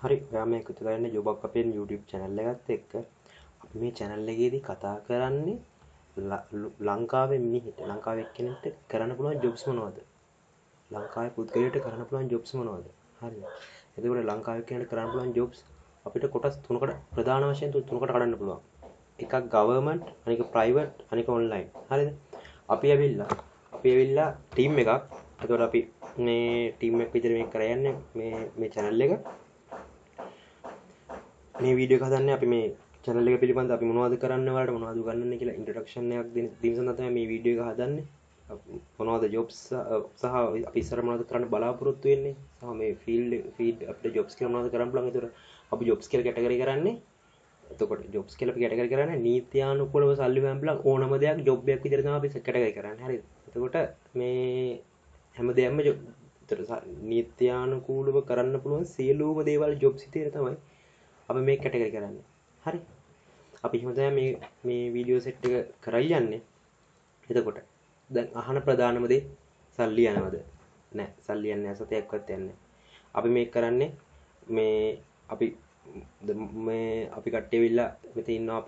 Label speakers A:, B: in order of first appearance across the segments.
A: හරි ඔයා මේ එකතු කරන්නේ ජොබක් අපේ YouTube channel එකත් එක්ක අපි මේ channel එකේදී කතා කරන්නේ ලංකාවේ මිනිහෙට ලංකාවේ එක්කෙනෙක්ට කරන්න පුළුවන් jobs මොනවද ලංකාවේ පුද්ගලයාට කරන්න පුළුවන් jobs මොනවද හරිද එතකොට ලංකාවේ එක්කෙනෙක්ට කරන්න පුළුවන් jobs අපිට කොටස් තුනකට ප්‍රධාන වශයෙන් තුනකට කඩන්න පුළුවන් එකක් government අනික private අනික online හරිද අපි ඇවිල්ලා team එකක් එතකොට අපි මේ team එක විදිහට මේක කරයන්නේ මේ channel එක මේ වීඩියෝ එක හදන්නේ අපි මේ channel එක පිළිබඳව අපි මොනවද කරන්න ඔයාලට මොනවද උගන්වන්නේ කියලා introduction එකක් දෙන්න සඳහා තමයි මේ වීඩියෝ එක හදන්නේ. මොනවද jobs සහ අපි ඉස්සර මොනවද කරන්න බලාපොරොත්තු වෙන්නේ සහ මේ field අපිට jobs කියලා මොනවද කරන්න පුළුවන්. ඒතර අපි jobs කියලා කැටගරි කරන්නේ. එතකොට jobs කියලා අපි කැටගරි කරන්නේ නීත්‍යානුකූලව සල්ලි හොයන්න පුළුවන් ඕනම දෙයක් job එකක් විදිහට තමයි අපි කැටගරි කරන්නේ. හරිද? එතකොට මේ හැම දෙයක්ම නීත්‍යානුකූලව කරන්න පුළුවන් සියලුම දේවල් jobs විදිහට තමයි අපි මේක කැටගරි කරන්නේ. හරි. අපි එහෙම තමයි මේ වීඩියෝ සෙට් එක කරයි යන්නේ. එතකොට දැන් අහන ප්‍රධානම දේ සල්ලි යනවද? නෑ. සල්ලි යන්නේ නැහැ. සතයක්වත් යන්නේ නැහැ. අපි මේක කරන්නේ අපි කට්ටිය විල්ලා මෙතන ඉන්නවා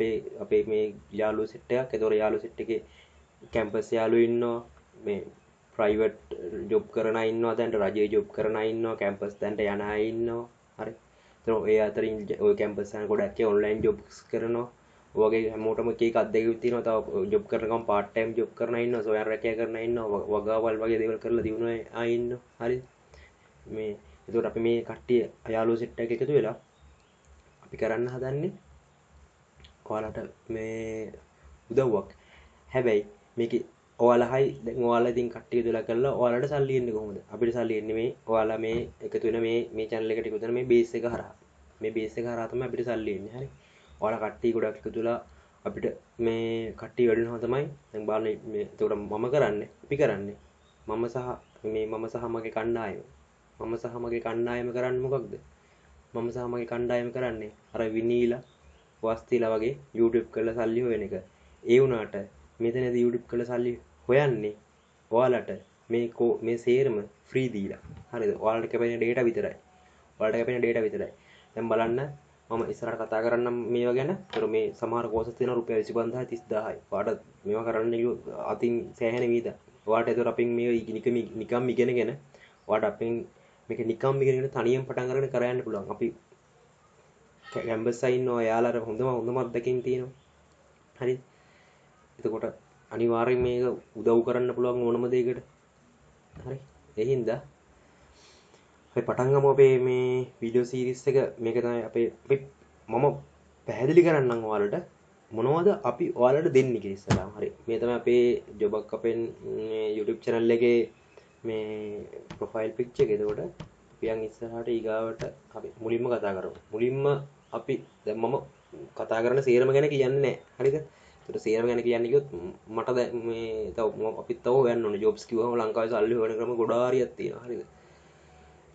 A: අපේ මේ යාළුවෝ සෙට් එකක්. ඒතොර යාළුවෝ සෙට් එකේ කැම්පස් යාළුවෝ ඉන්නවා. මේ ප්‍රයිවට් ජොබ් කරන අය ඉන්නවා. දැන් රජයේ ජොබ් කරන අය ඉන්නවා. කැම්පස් දැන්ට යන අය ඉන්නවා. හරි. ඒ අතරින් ඔය කැම්පස් යන ගොඩක් අය ඔන්ලයින් ජොබ්ස් කරනවා. ඔයගේ හැමෝටම එක දෙකක් තියෙනවා. තව ජොබ් කරනකම් පාර්ට් ටයිම් ජොබ් කරන අය ඉන්නවා. සොයන් රැකියා කරන අය ඉන්නවා. වගාවල් වගේ දේවල් කරලා දිනුන අය ඉන්නවා. හරිද? මේ එතකොට අපි මේ කට්ටිය යාළුවෝ සෙට් එකක් එකතු වෙලා අපි කරන්න හදන්නේ ඔයාලට මේ උදව්වක්. හැබැයි මේකේ ඔයාලහයි දැන් ඔයාලා ඉතින් කට්ටිය දෙලා කරලා ඔයාලට සල්ලි එන්නේ කොහොමද? අපිට සල්ලි එන්නේ මේ ඔයාලා මේ එකතු වෙන මේ channel එකට එකතු වෙන මේ බේස් එක හරහා. මේ බේස් එක හරහා තමයි අපිට සල්ලි එන්නේ. හරි. ඔයාලා කට්ටිය ගොඩක් එකතු වෙලා අපිට මේ කට්ටිය වැඩිනවා තමයි දැන් බලන්න මේ එතකොට මම කරන්නේ මම සහ මගේ කණ්ඩායම කරන්නේ මොකක්ද? මම සහ මගේ කණ්ඩායම කරන්නේ අර විනීලා වස්තිලා වගේ YouTube කරලා සල්ලි හොයන එක. ඒ වුණාට මෙතනදී YouTube කරලා සල්ලි හොයන්නේ ඔයාලට මේ සේරම ෆ්‍රී දීලා. හරිද? ඔයාලට කැපෙන data විතරයි. දැන් බලන්න මම ඉස්සරහට කතා කරන්නම් මේවා ගැන. ඒතර මේ සමහර කෝසස් තියෙනවා රුපියල් 25000 30000යි. ඔයාලට මේවා කරන්න අතින් සෑහෙන වීදා. ඔයාලට ඒතර අපින් මේ නිකම් ඉගෙනගෙන ඔයාලට අපින් මේක නිකම් ඉගෙනගෙන තනියෙන් පටන් අරගෙන කරයන්න පුළුවන්. අපි කැම්පස් එකේ ඉන්නවා යාළුවලා හොඳම අත්දැකීම් තියෙනවා. හරිද? එතකොට අනිවාර්යෙන් මේක උදව් කරන්න පුළුවන් ඕනම දෙයකට. හරි. ඒ හින්දා අපි පටන් ගමු අපේ මේ වීඩියෝ සීරීස් එක. මේක තමයි මම පැහැදිලි කරන්නම් ඔයාලට මොනවද අපි ඔයාලට දෙන්නේ කියලා ඉස්සරහම. හරි. මේ තමයි අපේ ජොබක් අපේ YouTube channel එකේ මේ ප්‍රොෆයිල් පික්චර් එක. එතකොට අපි යන් ඉස්සරහට ඊගාවට අපි මුලින්ම කතා කරමු. අපි දැන් මම කතා කරන සේරම ගැන කියන්නේ නැහැ. හරිද? ඒකට සේරම ගැන කියන්නේ කිව්වොත් මට මේ තව අපිත් තව හොයන්න ඕනේ. ජොබ්ස් කිව්වම ලංකාවේ සල්ලි හොයන ක්‍රම ගොඩාරියක් තියෙනවා. හරිද?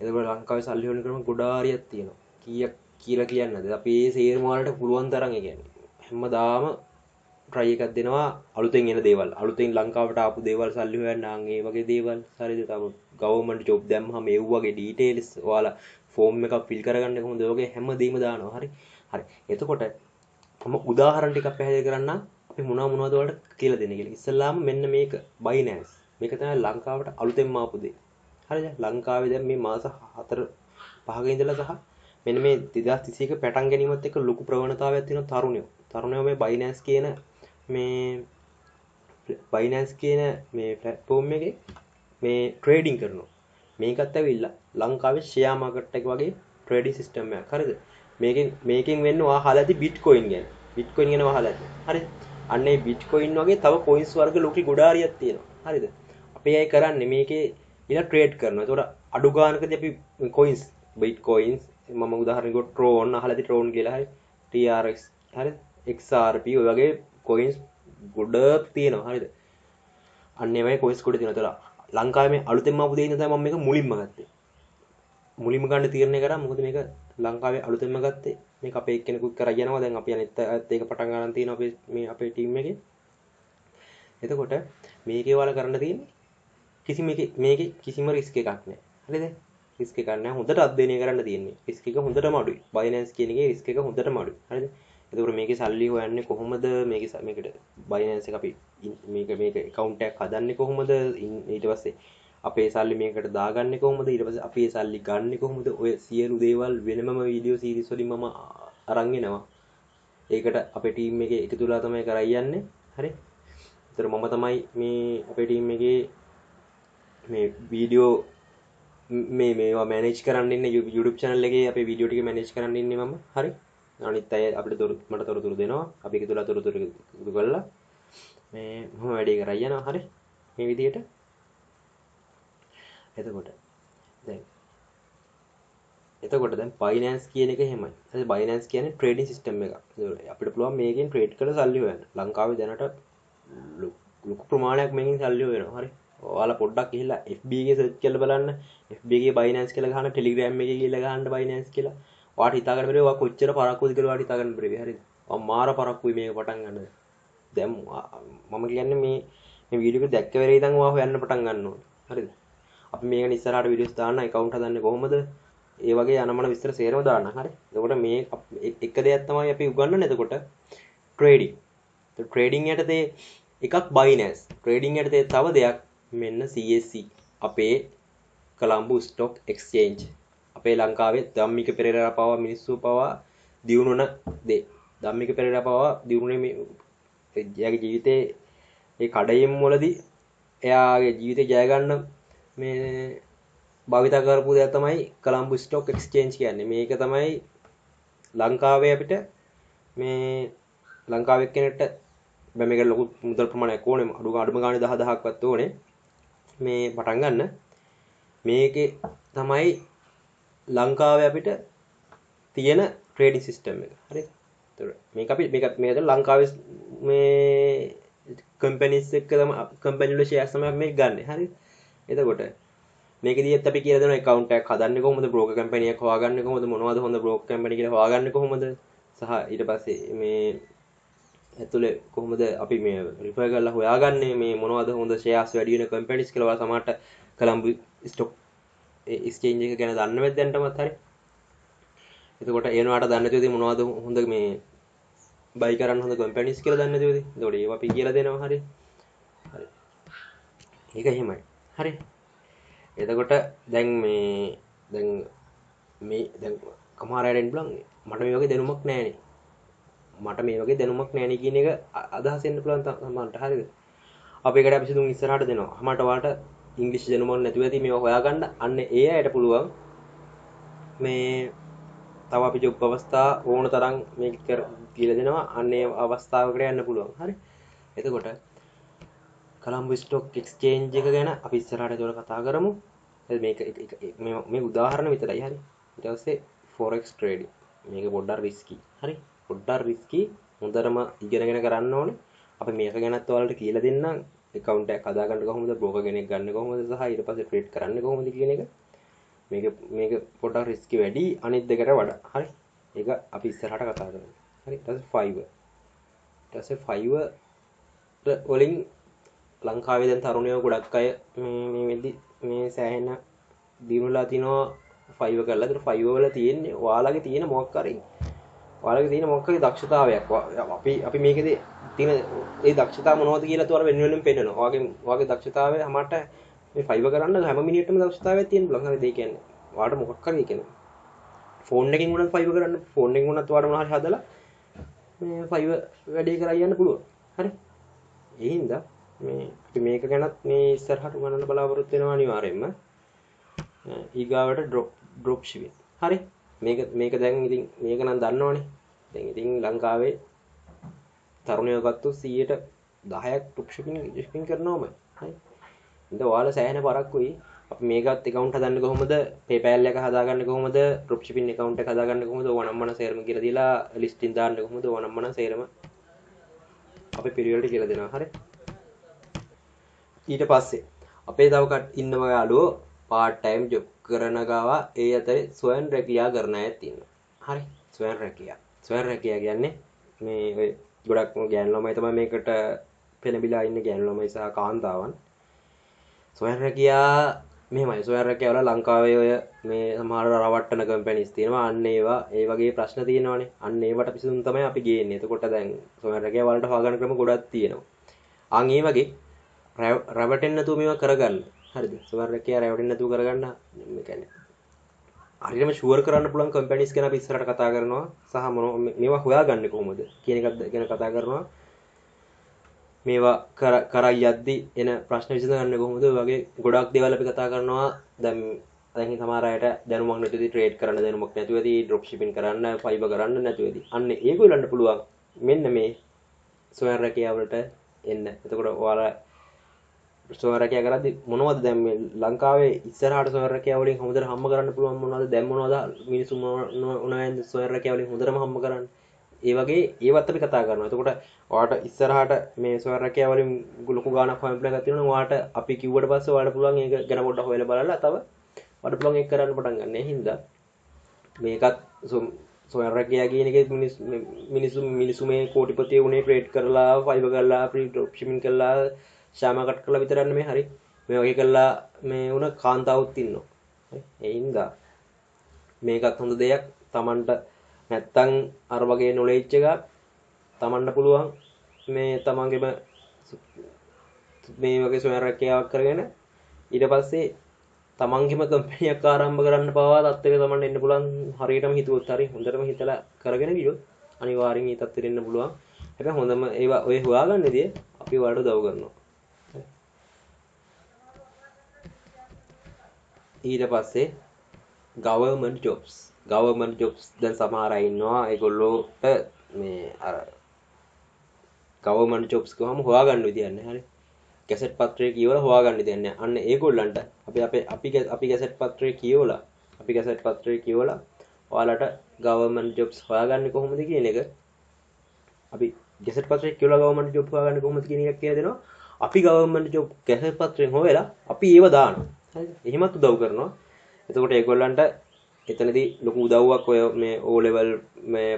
A: එතකොට ලංකාවේ සල්ලි හොයන ක්‍රම ගොඩාරියක් තියෙනවා. කීයක් කියලා කියන්නද? අපි මේ සේරම වලට පුළුවන් තරම් ඒ කියන්නේ හැමදාම try එකක් දෙනවා අලුතෙන් එන දේවල්. අලුතෙන් ලංකාවට ආපු දේවල් සල්ලි හොයන්න ඒ වගේ දේවල්. හරිද? තව government job දැම්මම ඒ වගේ details ඔයාලා form එකක් fill කරගන්න කොහොමද? ඒ වගේ හැමදේම දානවා. හරි. එතකොට මම උදාහරණ ටිකක් පැහැදිලි කරන්නම්. අපි මොනවද වලට කියලා දෙන්නේ කියලා. ඉස්සල්ලාම මෙන්න මේක Binance. මේක තමයි ලංකාවට අලුතෙන්ම ආපු දේ. හරිද? ලංකාවේ දැන් මේ මාස 4-5ක ඉඳලා සහ මෙන්න මේ 2021 පැටන් ගැනීමත් එක්ක ලොකු ප්‍රවණතාවයක් තියෙනවා තරුණයෝ මේ Binance කියන මේ platform එකේ මේ trading කරනවා. මේකත් ඇවිල්ලා ලංකාවේ share market එක වගේ trading system එකක්. හරිද? මේකෙන් වෙන්නේ ඔයා අහලා ඇති Bitcoin ගැන. Bitcoin ගැන අහලා ඇති. හරිද? අන්න ඒ Bitcoin වගේ තව coins වර්ග ලෝකෙ ගොඩාරියක් තියෙනවා. හරිද? අපි අය කරන්නේ මේකේ ඉලා trade කරනවා. ඒතකොට අඩු ගානකදී අපි coins Bitcoins මම උදාහරණයක් Tron අහලා ඇති Tron කියලා. හරි. TRX හරිද? XRP ඔය වගේ coins ගොඩක් තියෙනවා. හරිද? අන්න ඒවයි coins ගොඩ තියෙනවා. ඒතකොට ලංකාවේ මේ අලුතෙන්ම ආපු දෙයින් තමයි මම මේක මුලින්ම ගත්තේ. මුලින්ම ගන්න තීරණය කරා මොකද මේක ලංකාවේ අලුතෙන්ම ගත්තේ. මේක අපේ එක්කෙනෙකුත් කරා යනවා. දැන් අපි අනිත් ඒක පටන් ගන්න තියෙනවා අපේ ටීම් එකේ. එතකොට මේකේ ඔයාලා කරන්න තියෙන්නේ මේකේ කිසිම රිස්ක් එකක් නැහැ. හරිද? රිස්ක් එකක් නැහැ. හොඳට අධ්‍යයනය කරන්න තියෙන්නේ. රිස්ක් එක හොඳටම අඩුයි. Binance කියන එකේ රිස්ක් එක හොඳටම අඩුයි. හරිද? එතකොට මේකේ සල්ලි හොයන්නේ කොහොමද? මේකට Binance එක අපි මේක account එකක් හදන්නේ කොහොමද? ඊට පස්සේ අපේ සල්ලි මේකට දාගන්නේ කොහොමද? ඊට පස්සේ අපි ඒ සල්ලි ගන්නෙ කොහොමද? ඔය සියලු දේවල් වෙනමම වීඩියෝ සීරීස් වලින් මම අරන් එනවා. ඒකට අපේ ටීම් එකේ එකතුලා තමයි කරයි යන්නේ. හරි? ඒතර මම තමයි මේ අපේ ටීම් එකේ මේ වීඩියෝ මේවා මැනේජ් කරන්න ඉන්නේ YouTube channel එකේ අපේ වීඩියෝ ටික මැනේජ් කරන්න ඉන්නේ මම. හරි? අනිත් අය අපිට මට තොරතුරු දෙනවා. අපි එකතුලා තොරතුරු එකතු කරලා මේ මම වැඩේ කරයි යනවා. හරි? මේ විදිහට. එතකොට දැන් Binance කියන එක එහෙමයි. හරි Binance කියන්නේ ට්‍රේඩින් සිස්ටම් එකක්. අපිට පුළුවන් මේකෙන් ට්‍රේඩ් කරලා සල්ලි හොයන්න. ලංකාවේ දැනට ලොකු ප්‍රමාණයක් මේකෙන් සල්ලි හොයනවා. හරි. ඔයාලා පොඩ්ඩක් ගිහිල්ලා FB එකේ සර්ච් කරලා බලන්න. FB එකේ Binance කියලා ගහන්න, Telegram එකේ ගිහිල්ලා ගහන්න Binance කියලා. ඔයාට හිතා ගන්න බැරි ඔයා කොච්චර පරක්කුද කියලා ඔයාට හිතා ගන්න බැරි. හරිද? මාර පරක්කුයි මේක පටන් ගන්න. දැන් මම කියන්නේ මේ වීඩියෝ එක දැක්ක වෙලේ ඉඳන් ඔයා හොයන්න පටන් ගන්න ඕනේ. හරිද? අපි මේක ඉස්සරහට වීඩියෝස් දාන්න account හදන්නේ කොහොමද? ඒ වගේ අනමන විස්තර සේරම දාන්න. හරි. එතකොට මේ එක දෙයක් තමයි අපි උගන්වන්නේ. එතකොට ට්‍රේඩින්. ට්‍රේඩින් යටතේ එකක් Binance. ට්‍රේඩින් යටතේ තව දෙයක් මෙන්න CSE. අපේ කොළඹ ස්ටොක් එක්ස්චේන්ජ්. අපේ ලංකාවේ ධම්මික පෙරේරා පවා මිනිස්සු පවා දියුණුවන දේ. ධම්මික පෙරේරා පවා දියුණුනේ මේ එයාගේ ජීවිතේ ඒ කඩයිම් වලදී එයාගේ ජීවිතේ ජය ගන්න මේ භාවිත කරපු දෙයක් තමයි කොළඹ ස්ටොක් එක්ස්චේන්ජ් කියන්නේ. මේක තමයි ලංකාවේ අපිට මේ ලංකාවේ කෙනෙක්ට මේකට ලොකු මුදල් ප්‍රමාණයක් ඕනේ. අඩුම ගානේ 10000ක්වත් ඕනේ. මේ පටන් ගන්න. මේකේ තමයි ලංකාවේ අපිට තියෙන ට්‍රේඩින් සිස්ටම් එක. හරිද? ඒතකොට මේක ලංකාවේ මේ කම්පැනිස් එක තමයි කම්පැනි වල ෂෙයාර්ස් තමයි මේක ගන්න. හරිද? එතකොට මේකෙදිත් අපි කියලා දෙනවා account එකක් හදන්නේ කොහොමද, broker company එකක් හොයාගන්නේ කොහොමද, මොනවද හොඳ broker company කියලා හොයාගන්නේ කොහොමද, සහ ඊට පස්සේ මේ ඇතුලේ කොහොමද අපි මේ refer කරලා හොයාගන්නේ මේ මොනවද හොඳ shares වැඩි වෙන companies කියලා. ඔයාලා සමහරට කොළඹ stock exchange එක ගැන දන්නේ නැද්ද දැනටමත්? හරි. එතකොට ඒනවාට දන්නේ නැතිවදී මොනවද හොඳ මේ buy කරන්න හොඳ companies කියලා දන්නේ නැතිවදී. එතකොට ඒවා අපි කියලා දෙනවා. හරි. හරි. ඒක එහෙමයි. හරි. එතකොට දැන් කමාර අයරෙන් බලන් මට මේ වගේ දැනුමක් නැහැනේ. මට මේ වගේ දැනුමක් නැහැනේ කියන එක අදහස් වෙන්න පුළුවන් සමහරට. හරිද? අපි ඒකට අපි සිදුම් ඉස්සරහට දෙනවා. මට ඔයාලට ඉංග්‍රීසි දැනුමක් නැතුව ඇති මේවා හොයාගන්න. අන්න ඒ අයට පුළුවන් මේ තව අපි ජොබ් අවස්ථා ඕන තරම් මේක කියලා දෙනවා. අන්න ඒ අවස්ථාවකට යන්න පුළුවන්. හරි. එතකොට කොළඹ ස්ටොක් එක්ස්චේන්ජ් එක ගැන අපි ඉස්සරහට ඒකට කතා කරමු. මේක මේ උදාහරණ විතරයි. හරි. ඊට පස්සේ forex trading. මේක පොඩ්ඩක් රිස්කි. හරි. පොඩ්ඩක් රිස්කි. හොඳටම ඉගෙනගෙන කරන්න ඕනේ. අපි මේක ගැනත් ඔයාලට කියලා දෙන්නම්. account එකක් හදාගන්න කොහොමද, broker කෙනෙක් ගන්න කොහොමද, සහ ඊට පස්සේ trade කරන්න කොහොමද කියන එක. මේක පොඩ්ඩක් රිස්කි වැඩි අනිත් දෙකට වඩා. හරි. ඒක අපි ඉස්සරහට කතා කරමු. හරි. ඊට පස්සේ Fiverr. ඊට පස්සේ Fiverr වලින් ලංකාවේ දැන් තරුණයෝ ගොඩක් අය මේ වෙද්දි මේ සෑහෙන දිනුලා තිනවා Fiverr කරලා. ඒතර Fiverr වල තියෙන්නේ ඔයාලගේ තියෙන මොකක් හරි දක්ෂතාවයක්. අපි මේකේදී තියෙන ඒ දක්ෂතාව මොනවද කියලා තුවාල වෙන වෙනම පෙන්නනවා. ඔයාගේ දක්ෂතාවය හැමකට මේ Fiverr කරන්න හැම මිනිහෙටම දක්ෂතාවයක් තියෙන්න පුළුවන්. හරිද? ඒ කියන්නේ ඔයාලට මොකක් හරි කියන්නේ ෆෝන් එකකින් උනත් Fiverr කරන්න, ෆෝන් එකකින් උනත් ඔයාලට මොනවා හරි හදලා මේ Fiverr වැඩේ කරලා යන්න පුළුවන්. හරි. ඒ හින්දා අපි මේක ගැනත් මේ ඉස්සරහට උගන්වන්න බලාපොරොත්තු වෙනවා අනිවාර්යයෙන්ම. ඊගාවට drop shipping. හරි. මේක දැන් ඉතින් මේක නම් දන්නවනේ. දැන් ඉතින් ලංකාවේ තරුණයෝ ගත්තොත් 10%ක් drop shipping කරනවම. හරි. ඉතින් ඔයාලා සෑහෙන පරක්කුයි. අපි මේකත් account හදන්නේ කොහොමද? PayPal එක හදාගන්නේ කොහොමද? drop shipping account එක හදාගන්නේ කොහොමද? ඕනම්මන සේරම කියලා දීලා listing දාන්නේ කොහොමද? ඕනම්මන සේරම අපි පිළිවෙලට කියලා දෙනවා. හරි. ඊට පස්සේ අපේ තව ඉන්නවා යාළුවෝ part time job කරන ගාවා ඒ අතරේ ස්වයං රැකියා කරන අය ඉන්නවා. හරි. ස්වයං රැකියා කියන්නේ මේ ඔය ගොඩක් ගෑනු ළමයි තමයි මේකට පෙළඹිලා ඉන්නේ, ගෑනු ළමයි සහ කාන්තාවන්. ස්වයං රැකියා මෙහෙමයි සොයර් රැකියාවල ලංකාවේ ඔය මේ සමහර රවට්ටන කම්පැනිස් තියෙනවා. අන්න ඒවා ඒ වගේ ප්‍රශ්න තියෙනවානේ. අන්න ඒවට පිසුම් තමයි අපි ගේන්නේ. එතකොට දැන් සොයර් රැකියාව වලට හොයාගන්න ක්‍රම ගොඩක් තියෙනවා. අන් ඒ වගේ රැවටෙන්නේ නැතුව මේවා කරගන්න. හරිද? සොයර් රැකියාව රැවටෙන්නේ නැතුව කරගන්න. මේ කියන්නේ හරියටම ෂුවර් කරන්න පුළුවන් කම්පැනිස් ගැන අපි ඉස්සරහට කතා කරනවා. සහ මේවා හොයාගන්නේ කොහොමද කියන එක ගැන කතා කරනවා. මේවා කරයි යද්දි එන ප්‍රශ්න විසඳගන්නේ කොහොමද? ඔය වගේ ගොඩක් දේවල් අපි කතා කරනවා. දැන් සමහර අයට දැනුමක් නැතුවදී ට්‍රේඩ් කරන්න දැනුමක් නැතුවදී ඩ්‍රොප් ෂිපින් කරන්න, ෆයිබර් කරන්න නැතුවදී. අන්න ඒගොල්ලන්ට පුළුවන් මෙන්න මේ සොයර් රැකියාව වලට එන්න. එතකොට ඔයාලා සොයර් රැකියාව කරද්දි මොනවද දැන් මේ ලංකාවේ ඉස්සරහට සොයර් රැකියාව වලින් හොඳට හම්බ කරන්න පුළුවන් මොනවද? දැන් මොනවද මිනිස්සු මොනවද සොයර් රැකියාව වලින් හොඳටම හම්බ කරන්නේ? ඒ වගේ ඒවත් අපි කතා කරනවා. එතකොට ඔයාලට ඉස්සරහට මේ සොයර් රැකියාව වලින් ලොකු ගාණක් හොයන්න ප්ලෑන් එකක් තියෙනවා. ඔයාලට අපි කිව්වට පස්සේ ඔයාලට පුළුවන් ඒක ගැන පොඩ්ඩක් හොයලා බලලා තව ඔයාලට පුළුවන් ඒක කරන්න පටන් ගන්න. ඒ හින්දා මේකත් සොයර් රැකියාව කියන එකේ මිනිස්සු මේ කෝටිපතිය උනේ ට්‍රේඩ් කරලා, ෆයිබර් කරලා, ප්‍රී ඩ්‍රොප් ෂිපින් කරලා, ෂාමා කට් කරලා විතරක් නෙමෙයි හරි. මේ වගේ කරලා මේ උන කාන්තාවුත් ඉන්නවා. හරි. ඒ හින්දා මේකත් හොඳ දෙයක්. Tamanට නැත්තම් අර වගේ නොලෙජ් එකක් තමන්ට පුළුවන් මේ තමන්ගේම මේ වගේ සොයර් රැකියාවක් කරගෙන ඊට පස්සේ තමන්ගේම කම්පැනියක් ආරම්භ කරන්න පවා තත්ත්වයක තමන්ට එන්න පුළුවන්. හරියටම හිතුවොත් හරි හොඳටම හිතලා කරගෙන ගියොත් අනිවාර්යෙන් මේ තත්ත්වෙට එන්න පුළුවන්. හැබැයි හොඳම ඒවා ඔය හොයාගන්නදී අපි ඔයාලට උදව් කරනවා. ඊට පස්සේ government jobs දැන් සමහර අය ඉන්නවා ඒගොල්ලෝට මේ අර government jobs ගාම හොයාගන්න විදියක් නැහැ. හරි. ගැසට් පත්‍රය කියවලා හොයාගන්න විදියක් නැහැ. අන්න ඒගොල්ලන්ට අපි ගැසට් පත්‍රය කියවලා ඔයාලට government jobs හොයාගන්නේ කොහොමද කියන එක අපි ගැසට් පත්‍රය කියවලා government job හොයාගන්නේ කොහොමද කියන එක කියලා දෙනවා. අපි government job ගැසට් පත්‍රයෙන් හොයලා අපි ඒව දානවා. හරිද? එහෙමත් උදව් කරනවා. එතකොට ඒගොල්ලන්ට එතනදී ලොකු උදව්වක් ඔය මේ O level මේ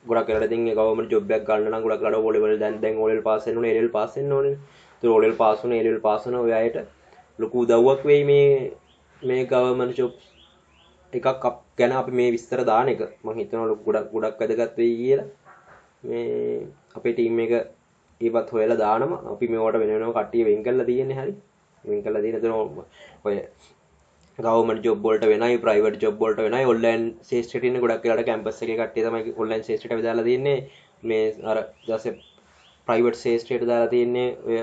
A: ගොඩක් වෙලාවට ඉතින් ගවර්න්මන්ට් ජොබ් එකක් ගන්න නම් ගොඩක් වෙලාවට O level දැන් O level පාස් වෙන්න ඕනේ, A level පාස් වෙන්න ඕනේ. ඒතකොට O level පාස් වුණා, A level පාස් වුණා ඔය අයට ලොකු උදව්වක් වෙයි මේ ගවර්න්මන්ට් ජොබ් එකක් ගැන අපි මේ විස්තර දාන එක. මම හිතනවා ගොඩක් වැදගත් වෙයි කියලා. මේ අපේ ටීම් එක ඒවත් හොයලා දානවා. අපි මේවට වෙනම කට්ටිය වෙන් කරලා තියෙන්නේ හරි. වෙන් කරලා තියෙන දේ ඔය ගවර්න්මන්ට් ජොබ් වලට වෙනයි, ප්‍රයිවට් ජොබ් වලට වෙනයි, ඔන්ලයින් ශේෂ්ත්‍රයට ඉන්න ගොඩක් වෙලාවට කැම්පස් එකේ කට්ටිය තමයි ඔන්ලයින් ශේෂ්ත්‍රයට අපි දාලා තියෙන්නේ. මේ අර ඊටසේ ප්‍රයිවට් ශේෂ්ත්‍රයට දාලා තියෙන්නේ ඔය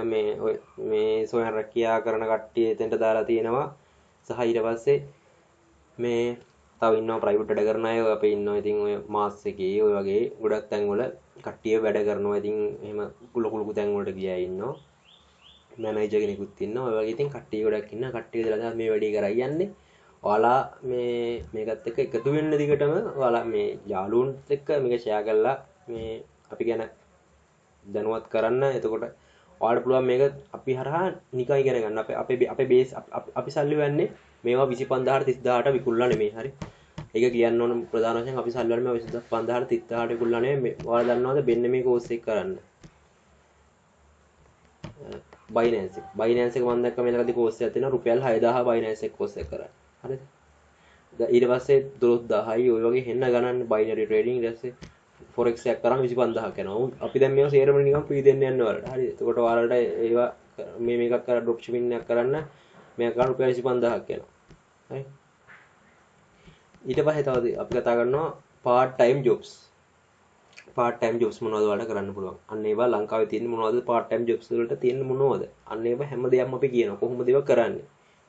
A: මේ සොයර් රැකියාව කරන කට්ටිය එතෙන්ට දාලා තියෙනවා. සහ ඊට පස්සේ මේ තව ඉන්නවා ප්‍රයිවට් වැඩ කරන අය. අපි ඉන්නවා ඉතින් ඔය මාස් එකේ ඔය වගේ ගොඩක් තැන් වල කට්ටිය වැඩ කරනවා. ඉතින් එහෙම ලොකු තැන් වලට ගියා ඉන්නවා. මැනේජර් කෙනෙකුත් ඉන්නවා. ඔය වගේ ඉතින් කට්ටිය ගොඩක් ඉන්නවා. කට්ටිය දලා මේ වැඩේ කරා යන්නේ. ඔයාලා මේකත් එක්ක එකතු වෙන්න දිගටම ඔයාලා මේ යාළුවන්ත් එක්ක මේක ෂෙයා කරලා මේ අපි ගැන දැනුවත් කරන්න. එතකොට ඔයාලට පුළුවන් මේක අපි හරහා නිකන් ඉගෙන ගන්න. අපේ බේස් අපි සල්ලි වෙන්නේ මේවා 25000ට 30000ට විකුණලා නෙමෙයි. හරි. ඒක කියන්න ඕන ප්‍රධාන වශයෙන් අපි සල්ලි වලම 25000ට 30000ට විකුණලා නෙමෙයි. ඔයාලා දන්නවද මෙන්න මේ කෝස් එක කරන්න. Binance එක මම දැක්ක මේ ළඟදී කෝස් එකක් තියෙනවා. රුපියල් 6000 Binance එක කෝස් එක කරා. හරිද? ඊට පස්සේ 12000යි ඔය වගේ හෙන්න ගණන් බයිනරි ට්‍රේඩින් ඊට පස්සේ forex එකක් කරාම 25000ක් යනවා. අපි දැන් මේවා සේරම නිකන් ෆ්‍රී දෙන්න යනවා වලට. හරිද? එතකොට ඔයාලට ඒවා මේකක් කරලා ඩ්‍රොප් ෂිපින් එකක් කරන්න මේක කරලා රුපියල් 25000ක් යනවා. හරි? ඊට පස්සේ තව අපි කතා කරනවා part time jobs මොනවද ඔයාලට කරන්න පුළුවන්. අන්න ඒවා ලංකාවේ තියෙන මොනවද part time jobs වලට තියෙන මොනවද? අන්න ඒවා හැමදේම අපි කියනවා. කොහොමද ඒවා කරන්නේ?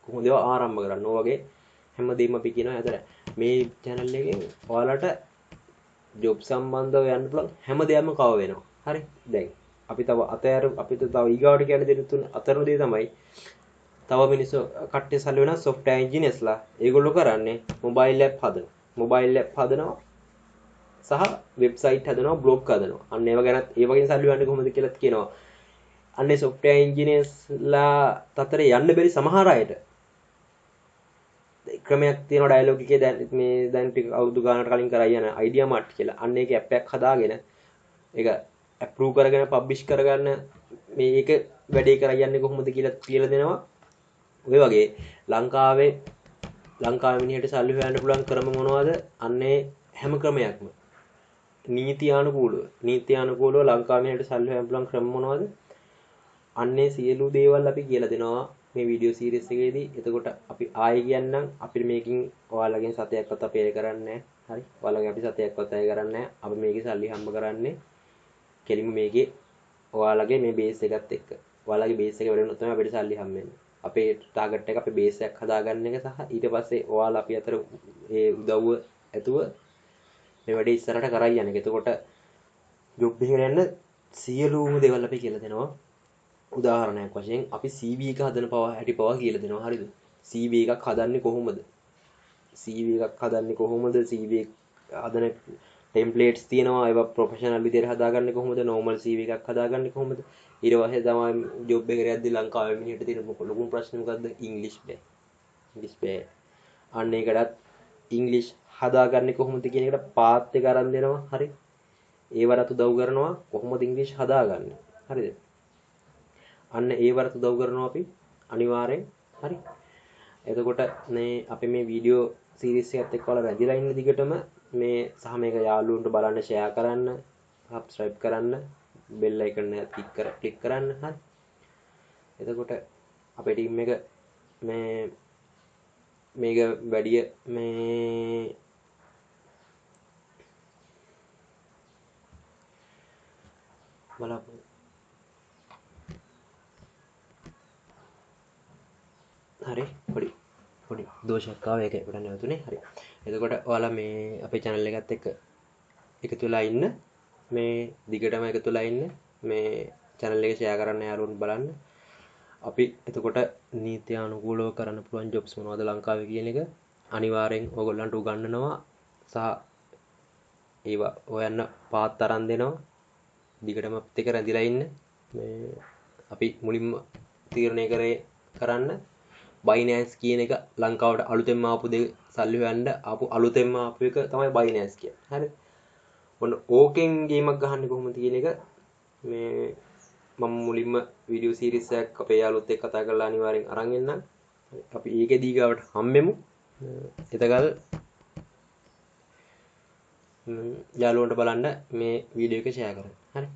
A: කොහොමද ඒවා ආරම්භ කරන්නේ? ඔය වගේ හැමදේම අපි කියනවා. අතර මේ channel එකෙන් ඔයාලට ජොබ් සම්බන්ධව යන්න පුළුවන් හැමදේම කව වෙනවා. හරි? දැන් අපි තව අපිට තව ඊගාවට කියන දේ තුන අතරන දේ තමයි තව මිනිස්සු කට්ටිය සල්ලි වෙන software engineersලා. ඒගොල්ලෝ කරන්නේ mobile app හදනවා. සහ වෙබ්සයිට් හදනවා, බ්ලොග් හදනවා. අන්න ඒව ගැනත් ඒ වගේ සල්ලි වෙන්නේ කොහොමද කියලා කියනවා. අන්නේ software engineersලා අතරේ යන්න බැරි සමහර අයට ක්‍රමයක් තියෙනවා. ඩයලොග් එකේ දැන් ටික අවුරුදු ගානකට කලින් කරා යන idea mart කියලා. අන්න ඒකේ app එකක් හදාගෙන ඒක approve කරගෙන publish කරගන්න මේක වැඩේ කරා යන්නේ කොහොමද කියලා දෙනවා. ඔය වගේ ලංකාවේ මිනිහට සල්ලි හොයන්න පුළුවන් ක්‍රම මොනවද? අන්නේ හැම ක්‍රමයක්ම නීතියානුකූලව ලංකාවේ මිනිහට සල්ලි හොයන්න පුළුවන් ක්‍රම මොනවද? අන්නේ සියලු දේවල් අපි කියලා දෙනවා මේ වීඩියෝ සීරීස් එකේදී. එතකොට අපි ආයෙ කියන්නම් අපිට මේකින් ඔයාලගෙන් සතයක්වත් අපි අය කරන්නේ නැහැ. හරි. ඔයාලගෙන් අපි සතයක්වත් අය කරන්නේ නැහැ. අපි මේකේ සල්ලි හම්බ කරන්නේ කෙලින්ම මේකේ ඔයාලගේ මේ බේස් එකත් එක්ක. ඔයාලගේ බේස් එක වැඩි වුණොත් තමයි අපිට සල්ලි හම්බෙන්නේ. අපේ ටාගට් එක අපේ බේස් එකක් හදාගන්න එක සහ ඊට පස්සේ ඔයාලා අපි අතර ඒ උදව්ව ඇතුව මේ වැඩේ ඉස්සරහට කරයි යන්නේ. එතකොට ජොබ් එකට යන්න සියලුම දේවල් අපි කියලා දෙනවා. උදාහරණයක් වශයෙන් අපි CV එක හදන හැටි පවා කියලා දෙනවා. හරිද? CV එකක් හදන්නේ කොහොමද? CV එකක් හදන්නේ කොහොමද? CV එක හදන ටෙම්ප්ලේට්ස් තියෙනවා. ඒවා ප්‍රොෆෙෂනල් විදිහට හදාගන්නේ කොහොමද? නෝමල් CV එකක් හදාගන්නේ කොහොමද? ඊට පස්සේ තමයි ජොබ් එකට යද්දි ලංකාවේ මිනිහට තියෙන ලොකුම ප්‍රශ්නේ මොකද්ද? ඉංග්‍රීසි බෑ. අන්න ඒකටත් ඉංග්‍රීසි හදාගන්නේ කොහොමද කියන එකට පාත් එක අරන් දෙනවා. හරි. ඒවට උදව් කරනවා කොහොමද ඉංග්‍රීසි හදාගන්නේ. හරිද? අන්න ඒවට උදව් කරනවා අපි අනිවාර්යෙන්. හරි. එතකොට මේ අපි මේ වීඩියෝ සීරීස් එකත් එක්ක ඔයාලා රැඳිලා ඉන්න දිගටම මේ සහ මේක යාළුවන්ට බලන්න ෂෙයා කරන්න, සබ්ස්ක්‍රයිබ් කරන්න, බෙල් අයිකන් එක ක්ලික් කරන්න. හරි. එතකොට අපේ ටීම් එක මේක වැඩි බලන්න. හරි. පොඩි දෝෂයක් ආවා. ඒක ඒකට නැවතුනේ. හරි. එතකොට ඔයාලා මේ අපේ channel එකත් එක්ක එකතු වෙලා ඉන්න. මේ දිගටම එකතු වෙලා ඉන්න. මේ channel එක share කරන්න යාළුවන්ට බලන්න. අපි එතකොට නීත්‍යානුකූලව කරන්න පුළුවන් jobs මොනවද ලංකාවේ කියන එක අනිවාර්යෙන් ඕගොල්ලන්ට උගන්වනවා සහ ඒවා හොයන්න පාත් අරන් දෙනවා. දිගටම අපිත් එක්ක රැඳිලා ඉන්න. මේ අපි මුලින්ම තීරණය කරන්න බයිනෑන්ස් කියන එක ලංකාවට අලුතෙන්ම ආපු දෙක සල්ලි හොයන්න ආපු අලුතෙන්ම ආපු එක තමයි බයිනෑන්ස් කියන්නේ. හරි. ඔන්න ඕකෙන් ගේමක් ගහන්නේ කොහොමද කියන එක මේ මම මුලින්ම වීඩියෝ සීරීස් එකක් අපේ යාළුවොත් එක්ක කතා කරලා අනිවාර්යෙන් අරන් එන්නම්. අපි ඒකෙදී ගාවට හම්බෙමු. එතකල් යාළුවන්ට බලන්න මේ වීඩියෝ එක ෂෙයා කරන්න. හරි.